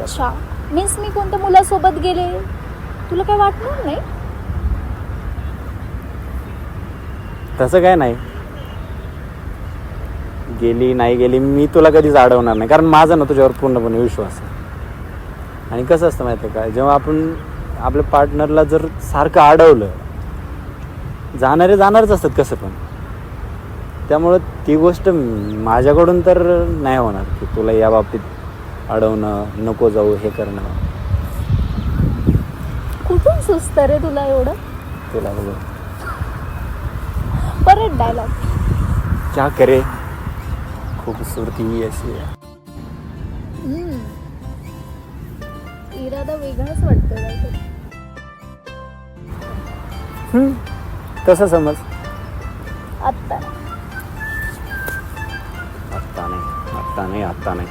अच्छा, मीन्स मी कोणत्या मुलासोबत गेले तुला काय वाटणार नाही? तसं काय नाही, गेली नाही गेली मी तुला कधीच अडवणार नाही, कारण माझा ना तुझ्यावर पूर्णपणे विश्वास आहे. आणि कसं असतं माहिती आहे का, जेव्हा आपण आपल्या पार्टनरला जर सारखं अडवलं, जाणारे जाणारच असतात कसं पण. त्यामुळं ती गोष्ट माझ्याकडून तर नाही होणार की तुला या बाबतीत अडवणं, नको जाऊ हे करणं. कुठून सुचतं रे तुला एवढं? तुला बघ परत डायलॉग. क्या करे खूबसूरती अशी आहे. इरादा वेगळाच वाटतो काहीतरी. तसं समज. आत्ता आत्ता नाही, आत्ता नाही, आत्ता नाही.